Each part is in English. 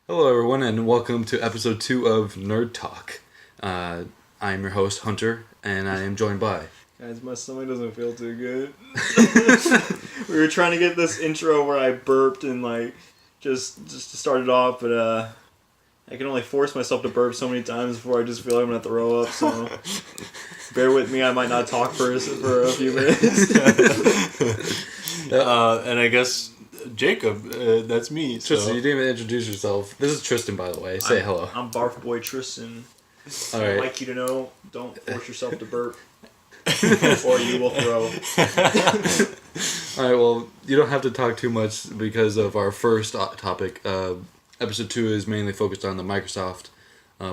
Hello, everyone, and welcome to episode 2 of Nerd Talk. I'm your host, Hunter, and I am joined by... Guys, my stomach doesn't feel too good. We were trying to get this intro where I burped and, just to start it off, but, I can only force myself to burp so many times before I just feel like I'm going to throw up, so... Bear with me, I might not talk for a few minutes. And I guess... Jacob, that's me. Tristan, you didn't even introduce yourself. This is Tristan, by the way. Say hello. I'm Barf Boy Tristan. I'd like you to know, don't force yourself to burp. Or you will throw. Alright, well, you don't have to talk too much because of our first topic. Episode 2 is mainly focused on the Microsoft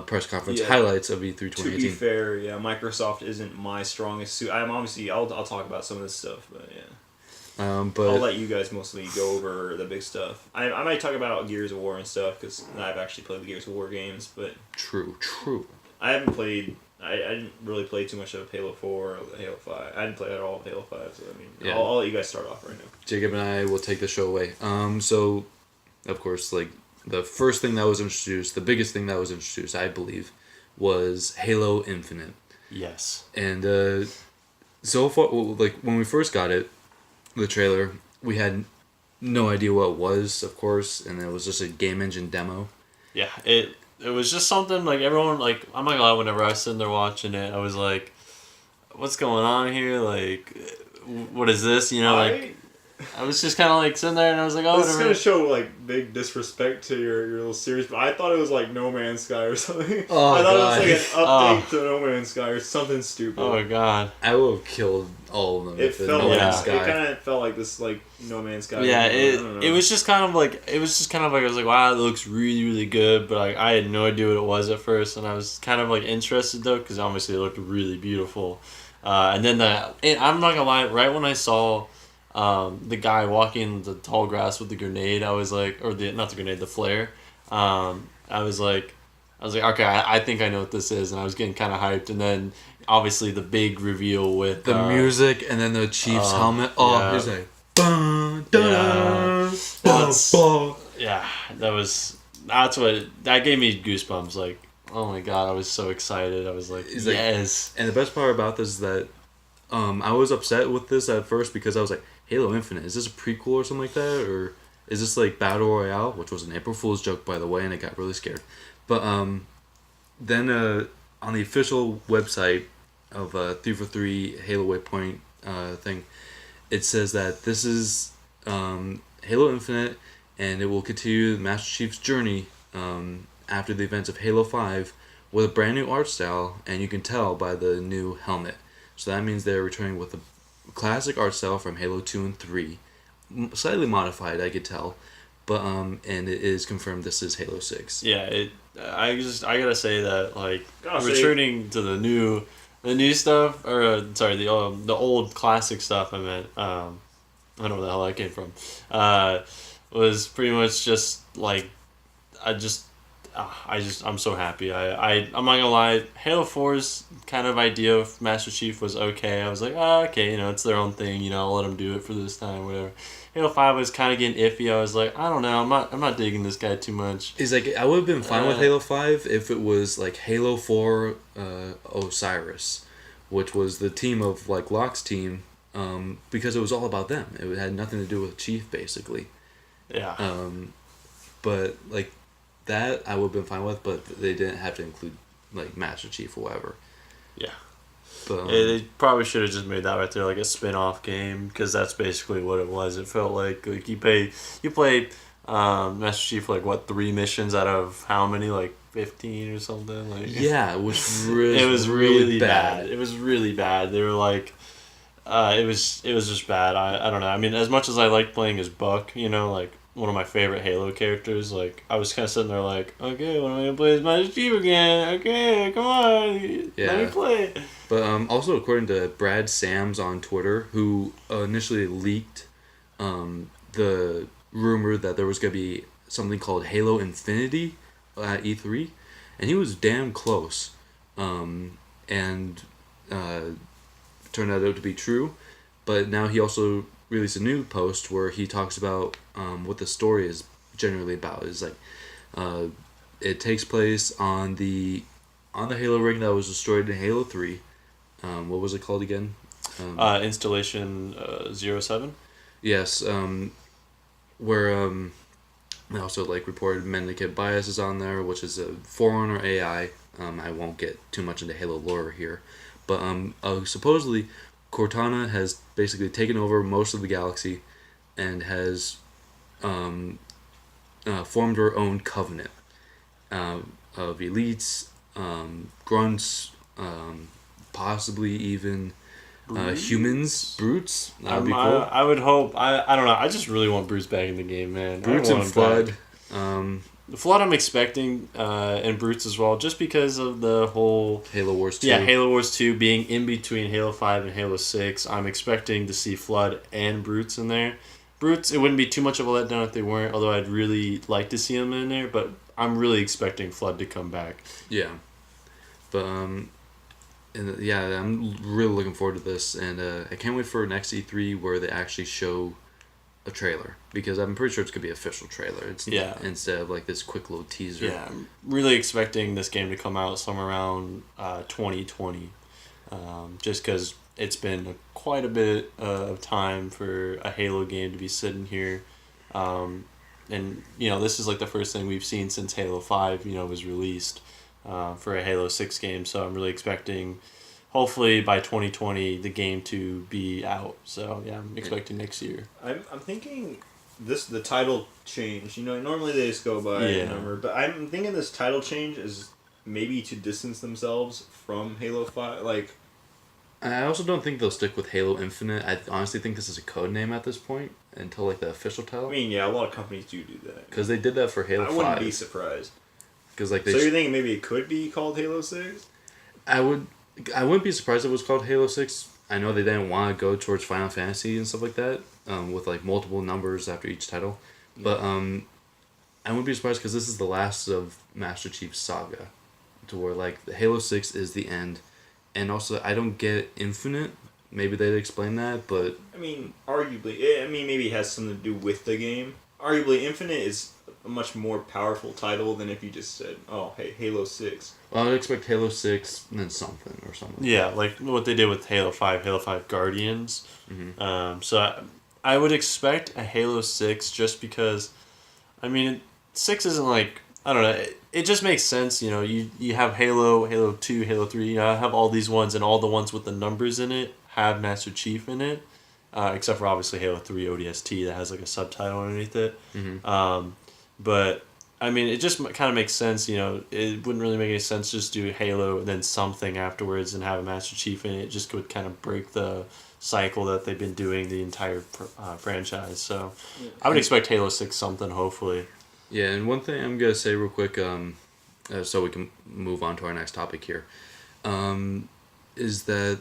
press conference highlights of E3 2018. To be fair, Microsoft isn't my strongest suit. I'll talk about some of this stuff, but yeah. But I'll let you guys mostly go over the big stuff. I might talk about Gears of War and stuff, because I've actually played the Gears of War games, but... True. I haven't played... I didn't really play too much of Halo 4 or Halo 5. I didn't play at all of Halo 5, so I'll let you guys start off right now. Jacob and I will take the show away. So, of course, the first thing that was introduced, the biggest thing that was introduced, I believe, was Halo Infinite. Yes. And so far, when we first got it, the trailer, we had no idea what it was, of course, and it was just a game engine demo. Yeah, it was just something, everyone, I'm not gonna lie, whenever I was sitting there watching it, I was like, what's going on here? What is this? I was just kind of sitting there and I was like, oh, this is going to show big disrespect to your little series, but I thought it was No Man's Sky or something. Oh, I thought God. it was an update to No Man's Sky or something stupid. Oh my God. I would have killed all of them It if it felt No like Man's Sky. it kind of felt like this No Man's Sky. Yeah, it was just kind of I was like, wow, it looks really, really good, but I had no idea what it was at first, and I was kind of interested though, because obviously it looked really beautiful. And then I'm not gonna lie, right when I saw the guy walking the tall grass with the grenade, I was like, the flare. I was like, okay, I think I know what this is, and I was getting kind of hyped, and then obviously the big reveal with the music and then the Chiefs helmet. Oh, yeah. He's like, bum, da, yeah, that gave me goosebumps. Oh my God, I was so excited. I was like, yes. And the best part about this is that I was upset with this at first because I was like, Halo Infinite, is this a prequel or something like that? Or is this Battle Royale? Which was an April Fool's joke, by the way, and I got really scared. But then on the official website of 343 Halo Waypoint thing, it says that this is Halo Infinite, and it will continue the Master Chief's journey after the events of Halo 5 with a brand new art style, and you can tell by the new helmet. So that means they're returning with a classic art style from Halo 2 and 3, slightly modified, I could tell, but and it is confirmed this is Halo 6. Yeah, I gotta say that returning to the new stuff, or the old classic stuff. I meant I don't know where the hell that came from. Was pretty much just I'm so happy. I'm not gonna lie, Halo 4's kind of idea of Master Chief was okay. I was like, okay, it's their own thing, I'll let them do it for this time, whatever. Halo 5 was kind of getting iffy. I was like, I don't know, I'm not digging this guy too much. It's I would have been fine with Halo 5 if it was Halo 4 Osiris, which was the team of Locke's team, because it was all about them. It had nothing to do with Chief, basically. Yeah. But that I would have been fine with, but they didn't have to include Master Chief or whatever. Yeah. But, they probably should have just made that right there a spin-off game, because that's basically what it was. It felt like you play Master Chief 3 missions out of how many, 15 or something. Yeah, it was really it was really bad. It was really bad. They were it was just bad. I don't know. I mean, as much as I liked playing as Buck, one of my favorite Halo characters, I was kind of sitting there okay, when am I going to play as Master Chief again? Okay, come on, let me play. But also, according to Brad Sams on Twitter, who initially leaked the rumor that there was going to be something called Halo Infinity at E3, and he was damn close, and turned out to be true. But now he also released a new post where he talks about what the story is generally about. It's It takes place on the Halo ring that was destroyed in Halo 3. What was it called again? Installation 07? Yes, where they also like reported Mendicant Bias is on there, which is a Forerunner AI. I won't get too much into Halo lore here, but supposedly Cortana has basically taken over most of the galaxy and has formed her own covenant of elites, grunts, possibly even humans, brutes. That would be cool. I would hope. I don't know. I just really want Bruce back in the game, man. Brutes I and want him Flood. back. The Flood I'm expecting, and Brutes as well, just because of the whole Halo Wars 2. Yeah, Halo Wars 2 being in between Halo 5 and Halo 6. I'm expecting to see Flood and Brutes in there. Brutes, it wouldn't be too much of a letdown if they weren't, although I'd really like to see them in there, but I'm really expecting Flood to come back. Yeah. But, and yeah, I'm really looking forward to this, and I can't wait for next E3 where they actually show a trailer, because I'm pretty sure it's going to be an official trailer. It's instead of like this quick little teaser. Yeah, I'm really expecting this game to come out somewhere around 2020, just because it's been quite a bit of time for a Halo game to be sitting here. And, this is like the first thing we've seen since Halo 5, was released for a Halo 6 game. So I'm really expecting, hopefully by 2020, the game to be out. So yeah, I'm expecting next year. I'm thinking the title change. Normally they just go by a number, but I'm thinking this title change is maybe to distance themselves from Halo 5. Like, I also don't think they'll stick with Halo Infinite. I honestly think this is a code name at this point until like the official title. I mean, yeah, a lot of companies do that. Because they did that for Halo 5. I wouldn't be surprised. Cause like so you're thinking maybe it could be called Halo 6? I wouldn't be surprised if it was called Halo 6. I know they didn't want to go towards Final Fantasy and stuff like that, with like multiple numbers after each title. Yeah. But I wouldn't be surprised because this is the last of Master Chief's saga, to where like the Halo 6 is the end. And also, I don't get Infinite. Maybe they'd explain that, but... I mean, arguably... maybe it has something to do with the game. Arguably, Infinite is a much more powerful title than if you just said, oh, hey, Halo 6. Well, I'd expect Halo 6 and then something or something. Yeah, like what they did with Halo 5 Guardians. Mm-hmm. So I would expect a Halo 6 just because... 6 isn't like... I don't know. It just makes sense, You have Halo 2, Halo 3. Have all these ones, and all the ones with the numbers in it have Master Chief in it, except for obviously Halo 3 ODST that has like a subtitle underneath it. Mm-hmm. But it just kind of makes sense. It wouldn't really make any sense just do Halo and then something afterwards and have a Master Chief in it. It just would kind of break the cycle that they've been doing the entire franchise. So I would expect Halo 6 something, hopefully. Yeah, and one thing I'm going to say real quick, so we can move on to our next topic here, is that...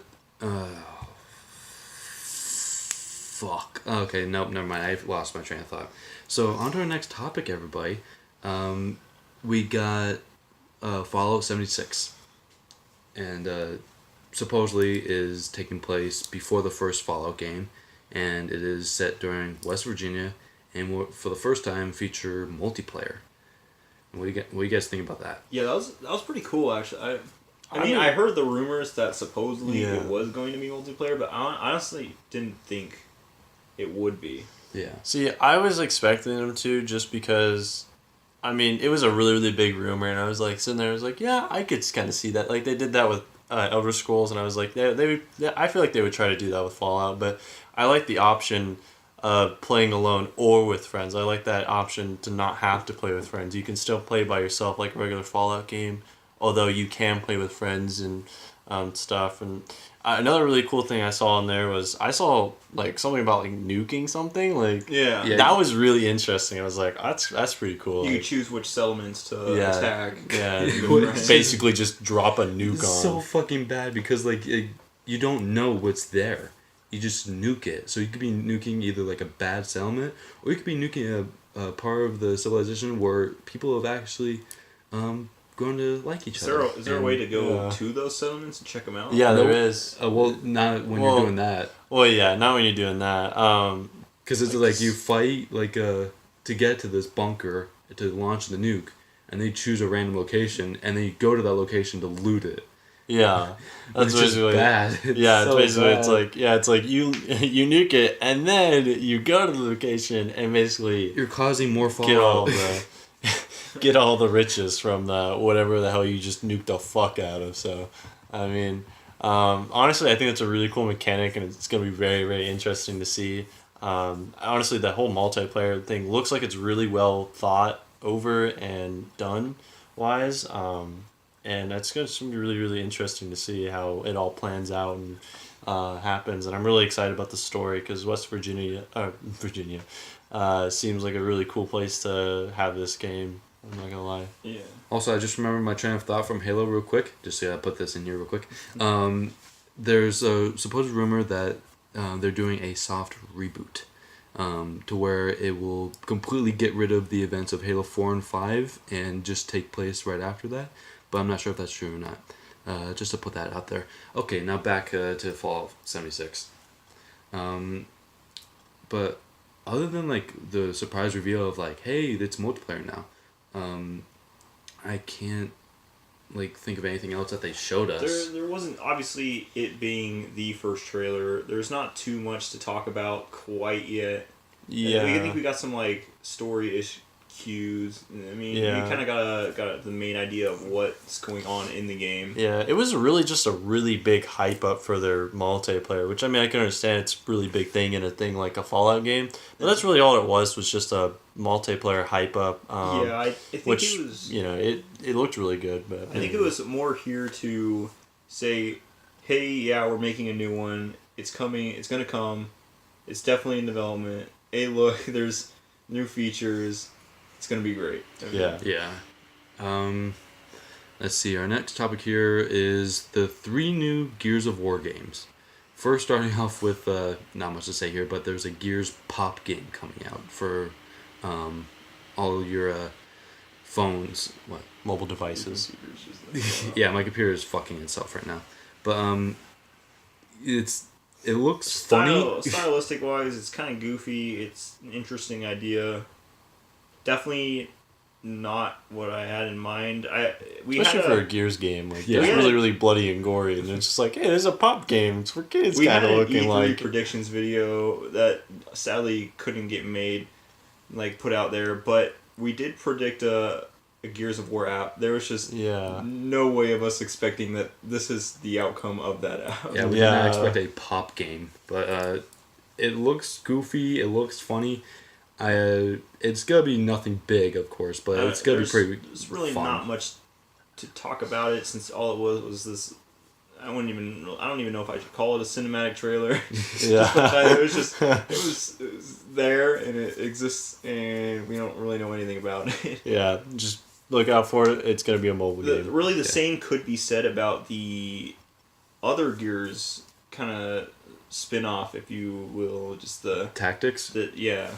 fuck. Okay, nope, never mind. I've lost my train of thought. So, on to our next topic, everybody. We got Fallout 76. And supposedly is taking place before the first Fallout game. And it is set during West Virginia. And will, for the first time, feature multiplayer. What do you guys think about that? Yeah, that was pretty cool, actually. I heard the rumors that supposedly it was going to be multiplayer, but I honestly didn't think it would be. Yeah. See, I was expecting them to, just because, it was a really, really big rumor, and I was like sitting there, I was like, yeah, I could kind of see that. Like, they did that with Elder Scrolls, and I was like, I feel like they would try to do that with Fallout, but I like the option of playing alone or with friends. I like that option to not have to play with friends. You can still play by yourself like a regular Fallout game, although you can play with friends and stuff. And another really cool thing I saw in there was I saw like something about like nuking something. Like that was really interesting. I was like, that's pretty cool. You like, choose which settlements to attack. Yeah, basically just drop a nuke it's on. So fucking bad because like you don't know what's there. You just nuke it. So you could be nuking either like a bad settlement, or you could be nuking a part of the civilization where people have actually grown to like each other. Is there a way to go to those settlements and check them out? Yeah, there is. Well, not when you're doing that. Well, yeah, not when you're doing that. Because it's like you fight like to get to this bunker to launch the nuke. and then you choose a random location, and then you go to that location to loot it. Yeah, that's It's just basically bad. Yeah, so it's basically bad. it's like you you nuke it and then you go to the location and basically You're causing more get all fallout. the get all the riches from the whatever the hell you just nuked the fuck out of. So, I mean, honestly, I think it's a really cool mechanic and it's gonna be very very interesting to see. Honestly, that whole multiplayer thing looks like it's really well thought over and done wise. And that's going to be really, really interesting to see how it all plans out and happens. And I'm really excited about the story because West Virginia, seems like a really cool place to have this game. I'm not gonna lie. Yeah. Also, I just remembered my train of thought from Halo real quick. Just so I put this in here real quick. There's a supposed rumor that they're doing a soft reboot. To where it will completely get rid of the events of Halo 4 and 5 and just take place right after that. But I'm not sure if that's true or not. Just to put that out there. Okay, now back to Fallout 76. But other than like the surprise reveal of like, hey, it's multiplayer now, I can't like think of anything else that they showed us. There wasn't, obviously, it being the first trailer, there's not too much to talk about quite yet. Yeah. I think we got some like story-ish cues. I mean, Yeah. we kind of got the main idea of what's going on in the game. Yeah, it was really just a really big hype up for their multiplayer, which I mean I can understand it's a really big thing in a thing like a Fallout game, but that's really all it was just a multiplayer hype up. Yeah, I think which it was. it looked really good, but I think it was more here to say, hey, yeah, we're making a new one. It's coming. It's gonna come. It's definitely in development. Hey, look, there's new features. It's gonna be great. I mean, yeah. Yeah. Let's see. Our next topic here is the 3 new Gears of War games. First, starting off with not much to say here, but there's a Gears Pop game coming out for all your phones. What? Mobile devices. Yeah, my computer is fucking itself right now. But it looks funny. Stylistic wise, it's kind of goofy. It's an interesting idea. Definitely not what I had in mind. Especially for a Gears game, like Yeah. it's We really had- really bloody and gory, and it's just like, hey, there's a pop game. It's for kids, we had kind of an looking E3 like. predictions video that sadly couldn't get made, like put out there. But we did predict a Gears of War app. There was just Yeah. no way of us expecting that this is the outcome of that app. Yeah, we did not expect a pop game, but it looks goofy. It looks funny. It's gonna be nothing big, of course, but it's gonna be pretty. There's really fun. not much to talk about it since all it was this. I don't even know if I should call it a cinematic trailer. Yeah. It was there and it exists and we don't really know anything about it. Yeah, just look out for it. It's gonna be a mobile game. Really, the same could be said about the other Gears kind of spin-off, if you will, just the Tactics. yeah.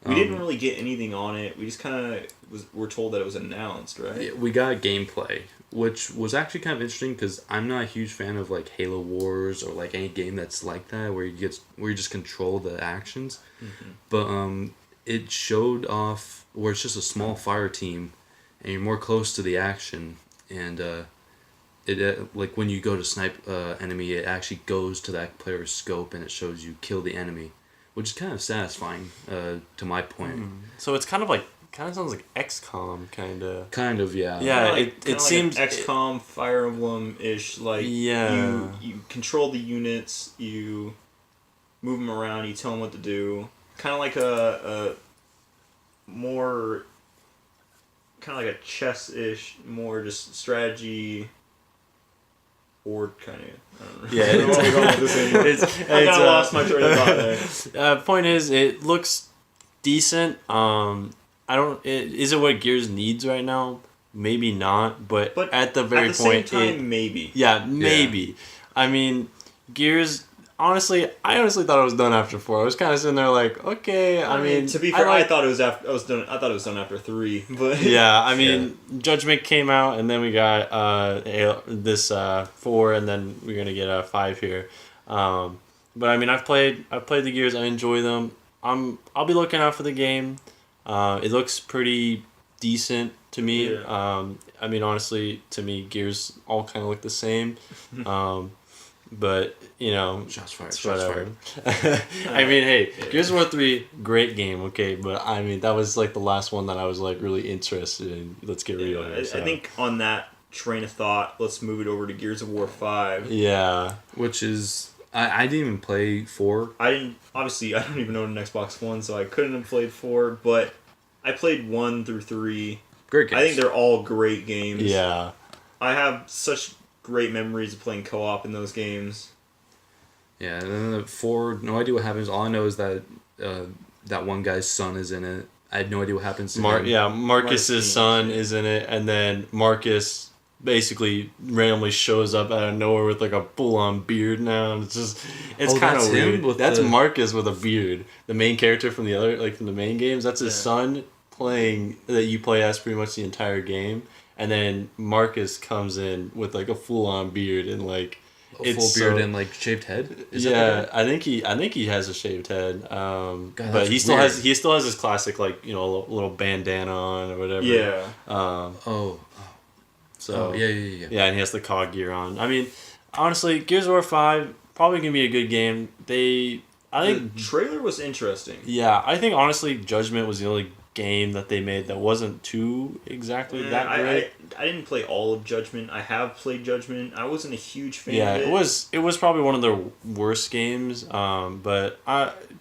We didn't really get anything on it. We just kind of were told that it was announced, right? Yeah, we got gameplay, which was actually kind of interesting because I'm not a huge fan of like Halo Wars or like any game that's like that where you just control the actions. Mm-hmm. But it showed off where it's just a small fire team, and you're more close to the action, and it like when you go to snipe enemy, it actually goes to that player's scope and it shows you kill the enemy, which is kind of satisfying to my point. So it's kind of sounds like XCOM, kind of. Kind of, yeah. Yeah, Kinda it seems like XCOM, Fire Emblem-ish. Like Yeah. you control the units, you move them around, you tell them what to do. Kind of like a more kind of like a chess-ish, more just strategy. Board kind of. Yeah, I don't know where we're going with this anymore. I kind of lost my train of thought there. Point is, it looks decent. Is it what Gears needs right now? Maybe not, but at the very at the point, same time, maybe. Yeah, maybe. I mean, Gears. Honestly, I thought it was done after 4. I was kind of sitting there like, okay. I mean, to be fair, I thought it was after. I thought it was done after 3, but yeah, I mean, Judgment came out, and then we got this 4, and then we're gonna get a 5 here. But I mean, I've played the Gears. I enjoy them. I'll be looking out for the game. It looks pretty decent to me. Yeah. I mean, honestly, to me, Gears all kind of look the same. But you know, Shots fired. it's Shots whatever. fired. I mean, hey, Yeah. Gears of War 3, great game, okay, but I mean, that was like the last one that I was like really interested in. Let's get real. Yeah, Here, so. I think on that train of thought, let's move it over to Gears of War 5. Yeah. Which is I didn't even play 4. I don't even own an Xbox One, so I couldn't have played 4, but I played 1 through 3. Great games. I think they're all great games. Yeah. I have such great memories of playing co-op in those games. Yeah, and then the 4, no idea what happens. All I know is that that one guy's son is in it. I had no idea what happens to him. Yeah, Marcus's Marcus. son is in it, and then Marcus basically randomly shows up out of nowhere with like a full-on beard now. And it's Oh, kind of that's him weird. with That's the- Marcus with a beard. The main character from the other, like from the main games, that's his Yeah. son playing that you play as pretty much the entire game. And then Marcus comes in with like a full-on beard and like A full beard and like shaved head. Is yeah, that I think he has a shaved head. But that's he still weird. has his classic like little bandana on or whatever. Yeah. Oh, So yeah. yeah, and he has the COG gear on. I mean, honestly, Gears of War 5 probably gonna be a good game. I think The trailer was interesting. yeah, I think honestly, Judgment was the only game that they made that wasn't too exactly that great. I didn't play all of Judgment. I have played Judgment. I wasn't a huge fan Yeah, of it. it was probably one of their worst games. But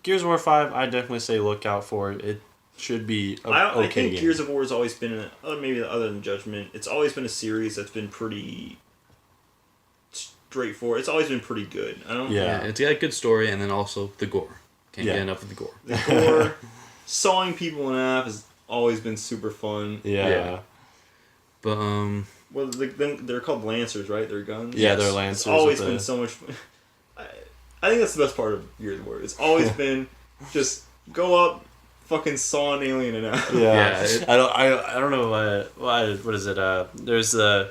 Gears of War 5, I definitely say look out for it. It should be I okay think game. Gears of War has always been, maybe other than Judgment, it's always been a series that's been pretty straightforward. It's always been pretty good. I don't. Yeah. Yeah, it's got a good story, and then also the gore. Can't Yeah. get enough of the gore. The gore, sawing people in half has always been super fun. Yeah. Yeah. But Well, they're called Lancers, right? They're guns. Yeah, they're Lancers It's always with been the- so much fun. I think that's the best part of Gears of War. It's always been just go up, fucking saw an alien in half. Yeah, Yeah, it- I don't know what is it? There's the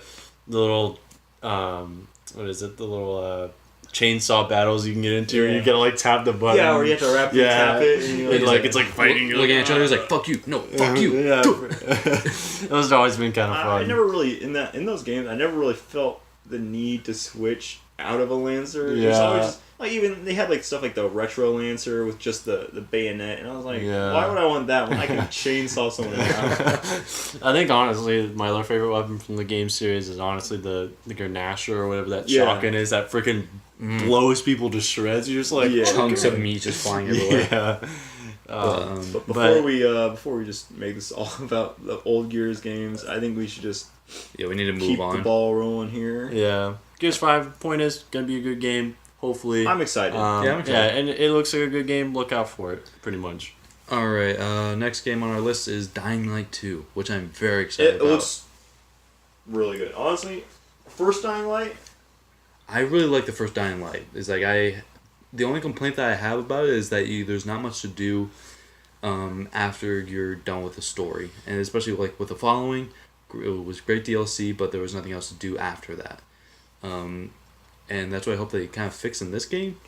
little what is it? The little chainsaw battles you can get into, where you Yeah. gotta like tap the button. Yeah, where you have to rapidly tap it, and you And, like it's like fighting. You're looking like, at each other, it's like fuck you, no, fuck you. Yeah, those have always been kind of fun. I never really in those games. I never really felt the need to switch out of a Lancer. There's Yeah. always just, like even they had like stuff like the retro Lancer with just the bayonet, and I was like, Yeah. why would I want that when I can chainsaw someone out? I think honestly, my other favorite weapon from the game series is honestly the Garnasher or whatever that Yeah. shotgun is. That freaking blows people to shreds. You're just like Yeah. Chunks okay. of meat just flying everywhere. Yeah. But But- before we just make this all about the old Gears games, I think we should just Yeah, we need to move keep the on. ball rolling here. Yeah. Gears 5, point is, gonna be a good game. Hopefully. I'm excited. Yeah, I'm Yeah, excited. and it looks like a good game. Look out for it, pretty much. All right, next game on our list is Dying Light 2, which I'm very excited It about. looks really good. Honestly, first Dying Light. I really like the first Dying Light. It's like the only complaint that I have about it is that there's not much to do after you're done with the story, and especially like with the following, it was great DLC, but there was nothing else to do after that. And that's what I hope they kind of fix in this game.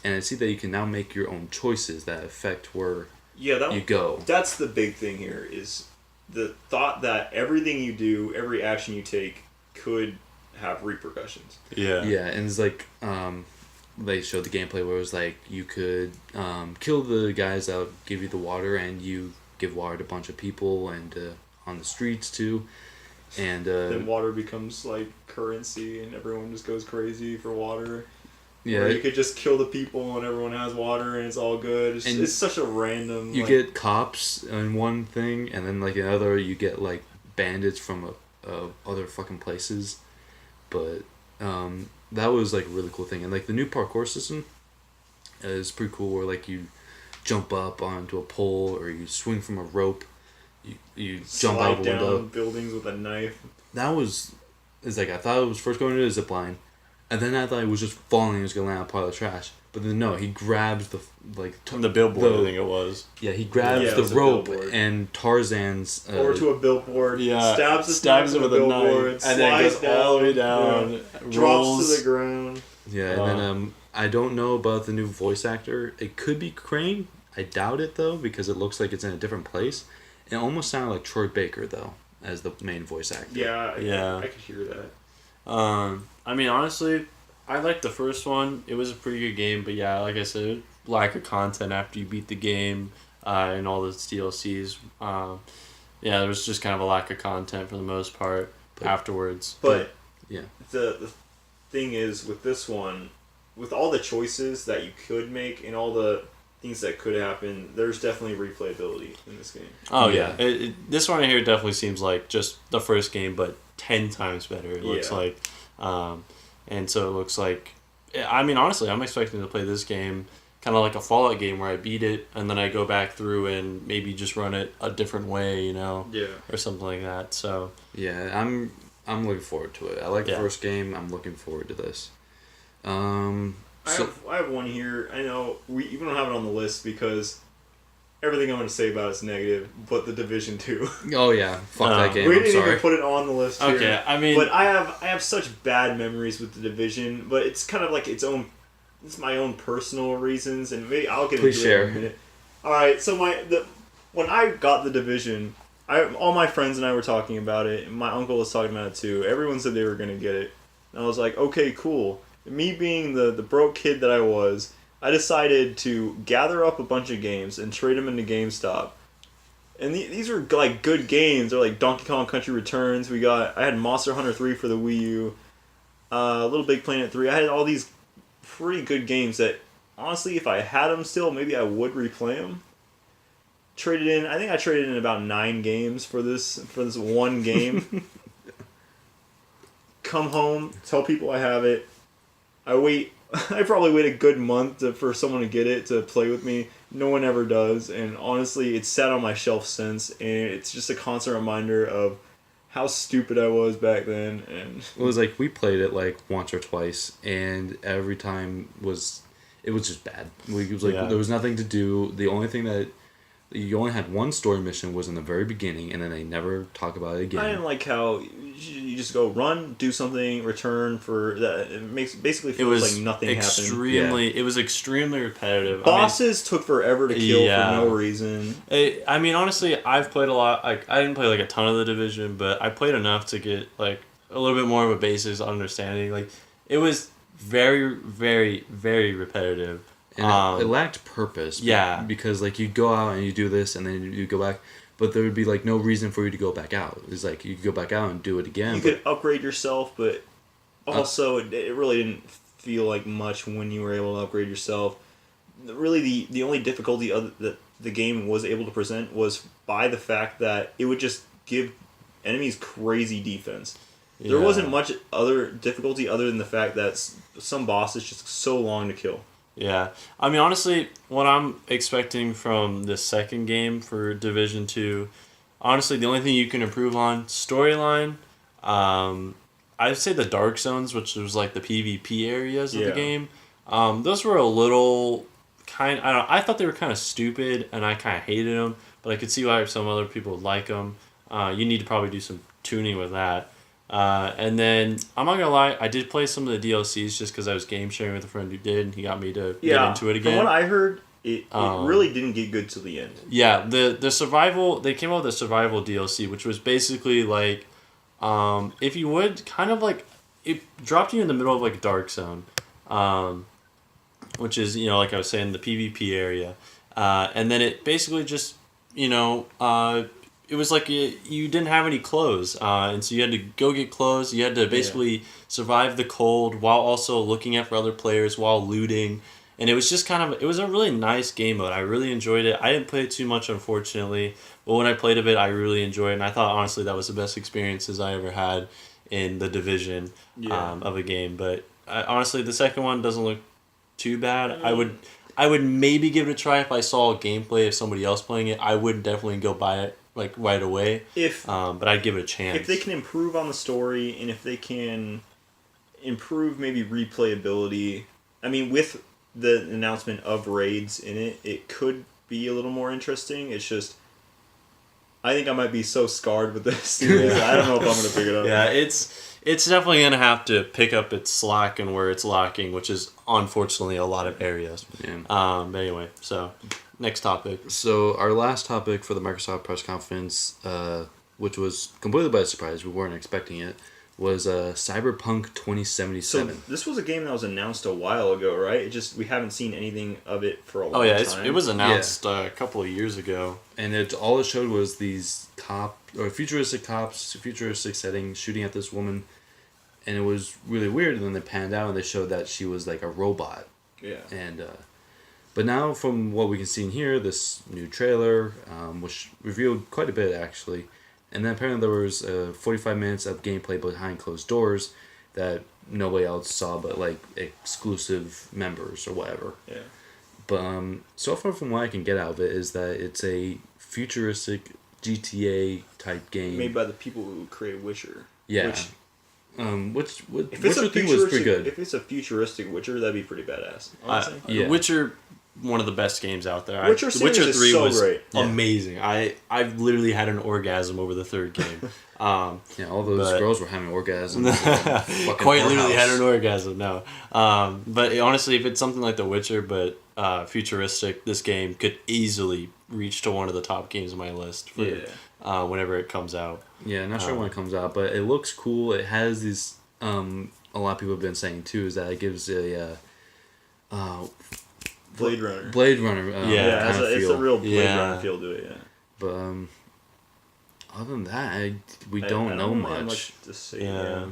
And I see that you can now make your own choices that affect where Yeah, you go. that's the big thing here is the thought that everything you do, every action you take, could have repercussions. Yeah. Yeah, and it's like they showed the gameplay where it was like you could kill the guys that give you the water, and you give water to a bunch of people and on the streets too, and Then water becomes like currency, and everyone just goes crazy for water. yeah, Or you could just kill the people, and everyone has water, and it's all good. And It's such a random. you like, get cops in one thing, and then like another you get like bandits from other fucking places, but that was like a really cool thing, and like the new parkour system is pretty cool, where like you jump up onto a pole or you swing from a rope, you jump out of a slide down window. buildings with a knife. That was, it's like I thought it was first going to the zip line, and then I thought it was just falling and it was gonna land on a pile of trash. But then no, he grabs the The billboard, I think it was. Yeah, he grabs Yeah, it the was a rope billboard. and Tarzan's Or to a billboard. Yeah. Stabs it with a billboard. and then slides goes all the way down. yeah, Rolls. drops to the ground. yeah, and then I don't know about the new voice actor. It could be Crane. I doubt it though, because it looks like it's in a different place. It almost sounded like Troy Baker though. as the main voice actor. Yeah. I could hear that. I mean, honestly, I liked the first one. It was a pretty good game, but yeah, like I said, lack of content after you beat the game and all those DLCs. Yeah, there was just kind of a lack of content for the most part afterwards. But yeah, the thing is with this one, with all the choices that you could make and all the things that could happen, there's definitely replayability in this game. Oh yeah, this one here definitely seems like just the first game, but 10 times better. It looks like, and so it looks like. I mean, honestly, I'm expecting to play this game kind of like a Fallout game where I beat it and then I go back through and maybe just run it a different way, you know, or something like that. So yeah, I'm looking forward to it. I like the first game. I'm looking forward to this. I have one here. I know we don't have it on the list because everything I'm going to say about it's negative, but The Division 2. Oh yeah, fuck that game. We I'm didn't sorry. even put it on the list here. Okay, I mean, but I have such bad memories with The Division, but it's kind of like its own. It's my own personal reasons, and maybe I'll get into it in a minute. All right, so when I got The Division, all my friends and I were talking about it, and my uncle was talking about it too. Everyone said they were going to get it, and I was like, okay, cool. Me being the broke kid that I was, I decided to gather up a bunch of games and trade them into GameStop. And these were like good games. They're like Donkey Kong Country Returns. I had Monster Hunter 3 for the Wii U, Little Big Planet 3. I had all these pretty good games that, honestly, if I had them still, maybe I would replay them. I think I traded in about 9 games for this one game. Come home, tell people I have it. I probably wait a good month for someone to get it to play with me. No one ever does, and honestly, it's sat on my shelf since, and it's just a constant reminder of how stupid I was back then. And it was like we played it like once or twice, and every time it was just bad. It was like there was nothing to do. The only thing that you only had one story mission was in the very beginning, and then they never talk about it again. I didn't like how you just go run, do something, return for that. It basically feels like nothing happened. It was extremely repetitive. Bosses took forever to kill for no reason. I mean, honestly, I've played a lot. Like, I didn't play like a ton of The Division, but I played enough to get like a little bit more of a basis understanding. Like, it was very, very, very repetitive. And it lacked purpose. Yeah. Because, like, you go out and you do this, and then you go back, but there would be, like, no reason for you to go back out. It's like, you could go back out and do it again. You could upgrade yourself, but also, it really didn't feel like much when you were able to upgrade yourself. Really, the only difficulty that the game was able to present was by the fact that it would just give enemies crazy defense. There wasn't much other difficulty other than the fact that some bosses just so long to kill. Yeah. I mean, honestly, what I'm expecting from the second game for Division 2, honestly, the only thing you can improve on, storyline, I'd say the Dark Zones, which was like the PvP areas of the game, those were a little I thought they were kind of stupid, and I kind of hated them, but I could see why some other people would like them. You need to probably do some tuning with that. And then, I'm not gonna lie, I did play some of the DLCs just because I was game sharing with a friend who did, and he got me to get into it again. From what I heard, it really didn't get good till the end. Yeah, the survival, they came out with the survival DLC, which was basically like, if you would, kind of like, it dropped you in the middle of like a dark zone, which is, like I was saying, the PvP area. And then it basically just, it was like you didn't have any clothes, and so you had to go get clothes. You had to basically survive the cold while also looking out for other players while looting. And it was just it was a really nice game mode. I really enjoyed it. I didn't play it too much, unfortunately, but when I played a bit, I really enjoyed it. And I thought, honestly, that was the best experiences I ever had in the Division of a game. But honestly, the second one doesn't look too bad. I would maybe give it a try if I saw gameplay of somebody else playing it. I would definitely go buy it like right away. But I'd give it a chance. If they can improve on the story, and if they can improve maybe replayability, I mean, with the announcement of raids in it, it could be a little more interesting. It's just, I think I might be so scarred with this series. I don't know if I'm going to pick it up. Yeah, it's definitely going to have to pick up its slack and where it's lacking, which is unfortunately a lot of areas. Yeah. But anyway, so next topic. So our last topic for the Microsoft press conference, which was completely by surprise. We weren't expecting it. Was Cyberpunk 2077. So this was a game that was announced a while ago, right? It just we haven't seen anything of it for a long Oh yeah, time. it was announced a couple of years ago. And all it showed was these futuristic cops, futuristic setting, shooting at this woman, and it was really weird. And then they panned out and they showed that she was like a robot. Yeah. And but now, from what we can see in here, this new trailer, which revealed quite a bit actually, and then apparently there was 45 minutes of gameplay behind closed doors that nobody else saw but like exclusive members or whatever. Yeah. But so far from what I can get out of it is that it's a futuristic GTA type game. Made by the people who created Witcher. Yeah. Which if Witcher 3 was pretty good. If it's a futuristic Witcher, that'd be pretty badass. Honestly. Yeah. Witcher, one of the best games out there. Witcher series is so great. Amazing. I've literally had an orgasm over the third game. All those girls were having orgasms. Quite literally had an orgasm. No, but honestly, if it's something like The Witcher but futuristic, this game could easily reach to one of the top games on my list for whenever it comes out. Yeah, not sure when it comes out, but it looks cool. It has these. A lot of people have been saying too is that it gives a. Blade Runner. Blade Runner. It's a real Blade Runner feel to it. Yeah. But other than that, we don't know really have much. to say. Yeah.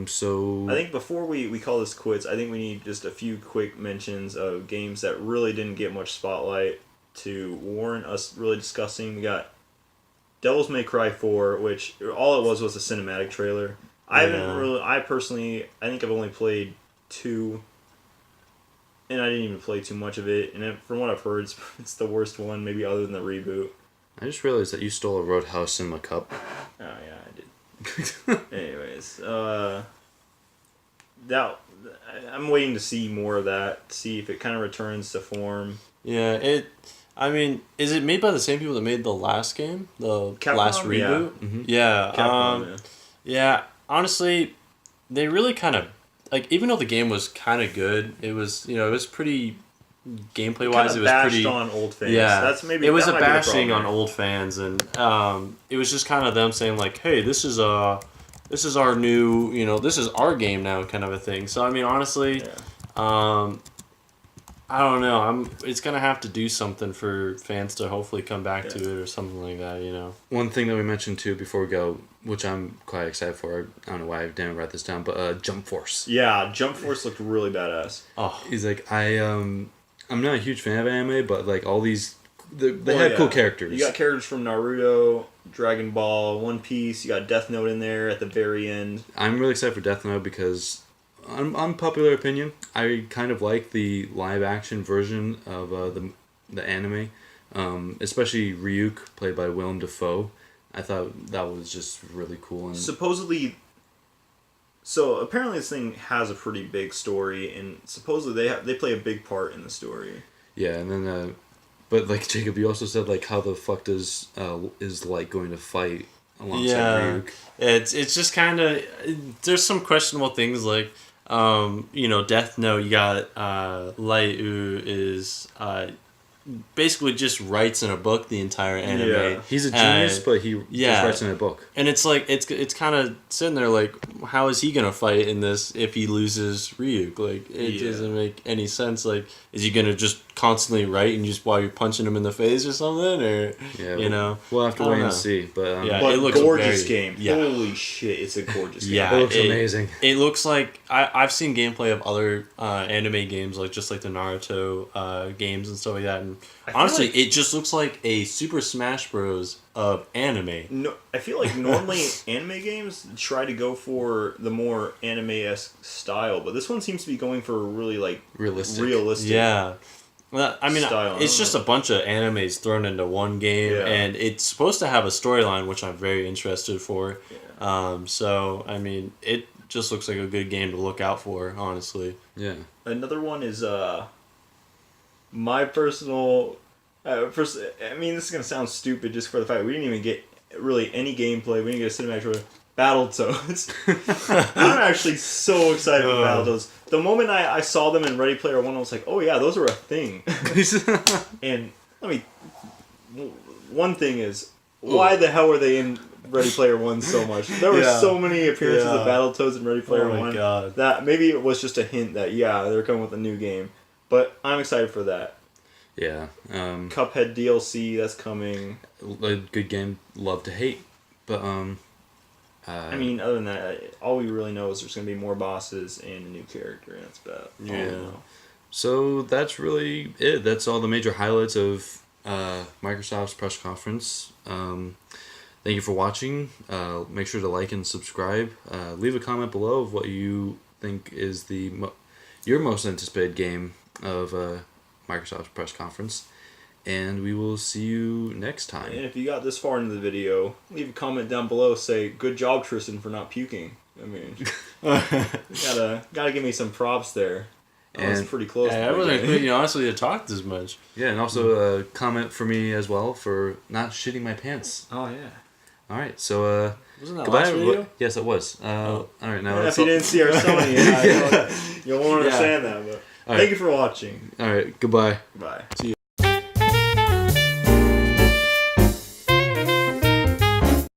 So I think before we call this quits, I think we need just a few quick mentions of games that really didn't get much spotlight to warrant us really discussing. We got Devil's May Cry 4, which all it was a cinematic trailer. I think I've only played 2. And I didn't even play too much of it. And from what I've heard, it's the worst one, maybe other than the reboot. I just realized that you stole a Roadhouse Cinema Cup. Oh, yeah, I did. Anyways, I'm waiting to see more of that, see if it kind of returns to form. Yeah, is it made by the same people that made the last game? The Capcom? last reboot? Yeah. Mm-hmm. Yeah. Capcom, yeah, honestly, they really kind of... Like, even though the game was kind of good, it was pretty gameplay wise. It was pretty on old fans. Yeah, That's maybe it was that a might be the bashing on problem. old fans, and it was just kind of them saying like, "Hey, this is our new, this is our game now," kind of a thing. So I mean, honestly, I don't know. It's gonna have to do something for fans to hopefully come back to it or something like that. One thing that we mentioned too before we go, which I'm quite excited for. I don't know why I didn't write this down, but Jump Force. Yeah, Jump Force looked really badass. Oh, He's like I'm not a huge fan of anime, but like all these, they had cool characters. You got characters from Naruto, Dragon Ball, One Piece. You got Death Note in there at the very end. I'm really excited for Death Note because, unpopular opinion, I kind of like the live action version of the anime, especially Ryuk played by Willem Dafoe. I thought that was just really cool. And supposedly, so apparently this thing has a pretty big story, and supposedly they play a big part in the story. Yeah, and then, but like Jacob, you also said like how the fuck does is Light going to fight alongside Ryuk? It's just kind of there's some questionable things like Death Note. You got Light who is basically just writes in a book the entire anime. Yeah. He's a genius, but he just writes in a book. And it's like it's kind of sitting there like, how is he gonna fight in this if he loses Ryuk? Like it doesn't make any sense. Like, is he gonna just constantly write and just while you're punching him in the face or something? Or we'll have to wait and see. But but it looks gorgeous game. Yeah. Holy shit, it's a gorgeous game. It looks amazing. It looks like I've seen gameplay of other anime games like just like the Naruto games and stuff like that. And honestly, it just looks like a Super Smash Bros. Of anime. No, I feel like normally anime games try to go for the more anime-esque style, but this one seems to be going for a really like realistic. Yeah. Well, I mean, style. it's just a bunch of animes thrown into one game, and it's supposed to have a storyline, which I'm very interested for. Yeah. So, I mean, it just looks like a good game to look out for, honestly. Yeah. Another one is my personal... first, I mean, this is going to sound stupid just for the fact that we didn't even get really any gameplay. We didn't get a cinematic trailer. Battletoads. I'm actually so excited for Battletoads. The moment I saw them in Ready Player One, I was like, oh yeah, those are a thing. And one thing is, why the hell were they in Ready Player One so much? There were Yeah. so many appearances Yeah. of Battletoads in Ready Player Oh my One God. that maybe it was just a hint that they're coming with a new game. But I'm excited for that. Yeah. Cuphead DLC that's coming. A good game. Love to hate, but I mean, other than that, all we really know is there's going to be more bosses and a new character, and that's about all we Yeah. know. So that's really it. That's all the major highlights of Microsoft's press conference. Thank you for watching. Make sure to like and subscribe. Leave a comment below of what you think is your most anticipated game of Microsoft's press conference. And we will see you next time. And if you got this far into the video, leave a comment down below. Say, good job, Tristan, for not puking. I mean, gotta give me some props there. That was And- pretty close. Yeah, I wasn't expecting, honestly, to talk this much. Yeah, and also comment for me as well for not shitting my pants. Oh, yeah. All right, so Wasn't that goodbye. last video? Yes, it was. All right, now Yeah, that's if you all. didn't see our Sony, you won't understand that. But All right. thank you for watching. All right, goodbye. Bye. See you.